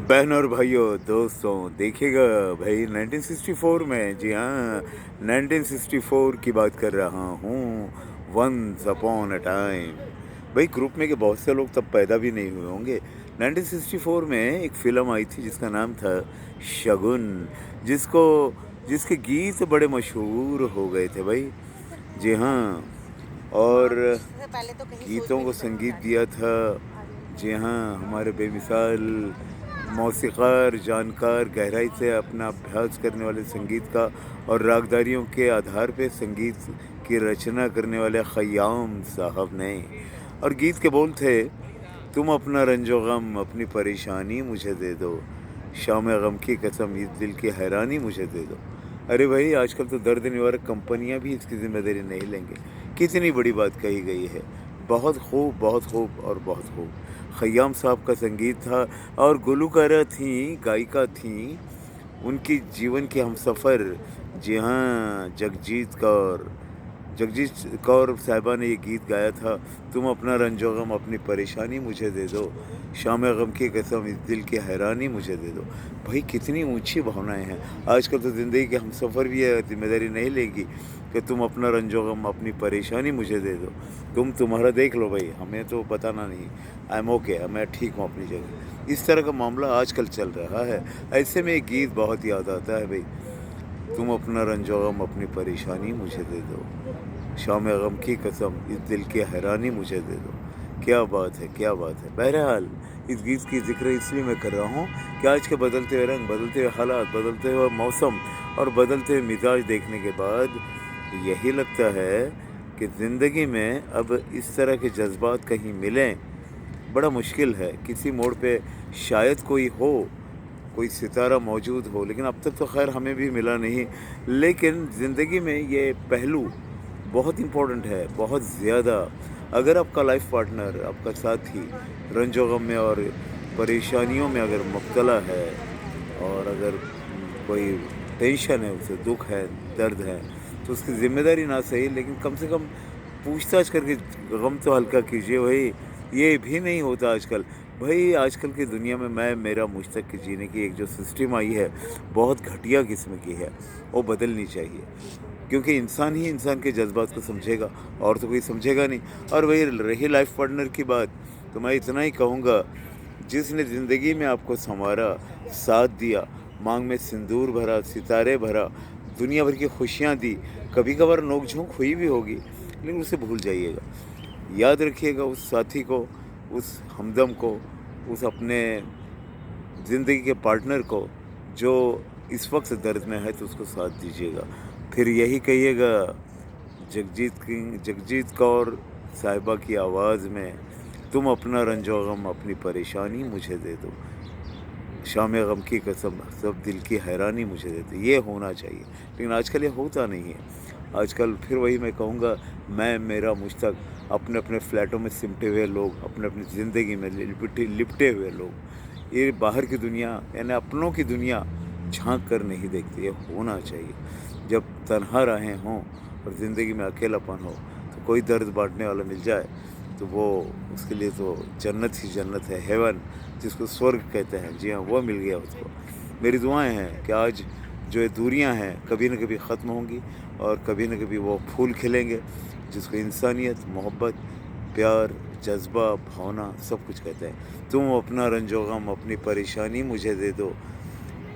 बहनों और भाइयों, दोस्तों, देखिएगा भाई 1964 में, जी हाँ, 1964 की बात कर रहा हूँ। Once upon a time. भाई ग्रुप में के बहुत से लोग तब पैदा भी नहीं हुए होंगे। 1964 में एक फ़िल्म आई थी जिसका नाम था शगुन, जिसको जिसके गीत बड़े मशहूर हो गए थे भाई। जी हाँ, और और उससे पहले तो कहीं सोच गीतों भी को नहीं सकते थे संगीत आज दिया के था, जी हाँ, हमारे बेमिसाल मौसीक़ार, जानकार, गहराई से अपना अभ्यास करने वाले संगीत का और रागदारियों के आधार पे संगीत की रचना करने वाले ख़य्याम साहब ने। और गीत के बोल थे, तुम अपना रंजो गम अपनी परेशानी मुझे दे दो, शाम गम की कसम इस दिल की हैरानी मुझे दे दो। अरे भाई आजकल तो दर्द निवारक कंपनियां भी इसकी जिम्मेदारी नहीं लेंगे। कितनी बड़ी बात कही गई है। बहुत खूब, बहुत खूब और बहुत खूब। खय्याम साहब का संगीत था और गुलूकारा थी, गायिका थी, उनकी जीवन की हमसफ़र, जी हाँ, जगजीत कौर साहिबा ने ये गीत गाया था, तुम अपना रंजो गम अपनी परेशानी मुझे दे दो, शाम गम की कसम इस दिल की हैरानी मुझे दे दो। भाई कितनी ऊँची भावनाएँ हैं। आजकल तो ज़िंदगी के हमसफ़र भी ये ज़िम्मेदारी नहीं लेगी कि तुम अपना रंजो गम अपनी परेशानी मुझे दे दो। तुम तुम्हारा देख लो भाई, हमें तो बताना नहीं। आई एम ओके, मैं ठीक हूँ अपनी जगह। इस तरह का मामला आजकल चल रहा है। ऐसे में एक गीत बहुत याद आता है भाई, तुम अपना रंजो गम अपनी परेशानी मुझे दे दो, शाम गम की कसम इस दिल की हैरानी मुझे दे दो। क्या बात है, क्या बात है। बहरहाल इस गीत की ज़िक्र इसलिए मैं कर रहा हूँ कि आज के बदलते हुए रंग, बदलते हुए हालात, बदलते हुए मौसम और बदलते हुए मिजाज देखने के बाद यही लगता है कि ज़िंदगी में अब इस तरह के जज्बात कहीं मिलें बड़ा मुश्किल है। किसी मोड़ पे शायद कोई हो, कोई सितारा मौजूद हो, लेकिन अब तक तो खैर हमें भी मिला नहीं। लेकिन ज़िंदगी में ये पहलू बहुत इम्पोर्टेंट है, बहुत ज़्यादा। अगर आपका लाइफ़ पार्टनर, आपका साथी रंजो-गम में और परेशानियों में अगर मुब्तला है और अगर कोई टेंशन है, उसे दुःख है, दर्द है, तो उसकी ज़िम्मेदारी ना सही लेकिन कम से कम पूछताछ करके गम तो हल्का कीजिए भाई। ये भी नहीं होता आजकल। भाई आजकल की दुनिया में मैं, मेरा, मुझ तक के जीने की एक जो सिस्टम आई है, बहुत घटिया किस्म की है। वो बदलनी चाहिए। क्योंकि इंसान ही इंसान के जज़्बात को समझेगा और तो कोई समझेगा नहीं। और वही रही लाइफ़ पार्टनर की बात, तो मैं इतना ही कहूँगा, जिसने ज़िंदगी में आपको सँवारा, साथ दिया, माँग में सिंदूर भरा, सितारे भरा, दुनिया भर की खुशियाँ दी, कभी-कभार नोक-झोंक हुई भी होगी, लेकिन उसे भूल जाइएगा। याद रखिएगा उस साथी को, उस हमदम को, उस अपने ज़िंदगी के पार्टनर को, जो इस वक़्त दर्द में है तो उसको साथ दीजिएगा। फिर यही कहिएगा, जगजीत कौर साहिबा की आवाज़ में, तुम अपना रंजो गम अपनी परेशानी मुझे दे दो, शाम गम की कसम सब दिल की हैरानी मुझे दे दो। ये होना चाहिए, लेकिन आजकल ये होता नहीं है। आजकल फिर वही मैं कहूँगा, मैं, मेरा, मुझ तक, अपने-अपने फ्लैटों में सिमटे हुए लोग, अपनी-अपनी ज़िंदगी में लिपटे लिपटे हुए लोग, ये बाहर की दुनिया यानी अपनों की दुनिया झाँक कर नहीं देखते। ये होना चाहिए। जब तन्हा रहे हों और ज़िंदगी में अकेलापन हो, तो कोई दर्द बाँटने वाला मिल जाए, तो वो उसके लिए तो जन्नत ही जन्नत है, हेवन जिसको स्वर्ग कहते हैं। जी हाँ, वो मिल गया उसको। मेरी दुआएँ हैं कि आज जो ये दूरियाँ हैं, कभी न कभी ख़त्म होंगी और कभी न कभी वो फूल खिलेंगे, जिसको इंसानियत, मोहब्बत, प्यार, जज़्बा, भावना सब कुछ कहते हैं। तुम अपना रंजो-गम अपनी परेशानी मुझे दे दो,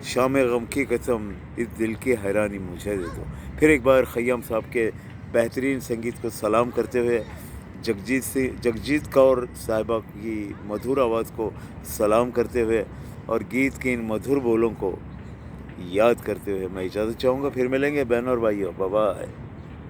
शाम गम की कसम इस दिल की हैरानी मुझे दे दो। फिर एक बार खय्याम साहब के बेहतरीन संगीत को सलाम करते हुए, जगजीत कौर साहिबा की मधुर आवाज़ को सलाम करते हुए और गीत के इन मधुर बोलों को याद करते हुए मैं इजाज़त चाहूँगा। फिर मिलेंगे बहनों और भाइयों। Bye bye.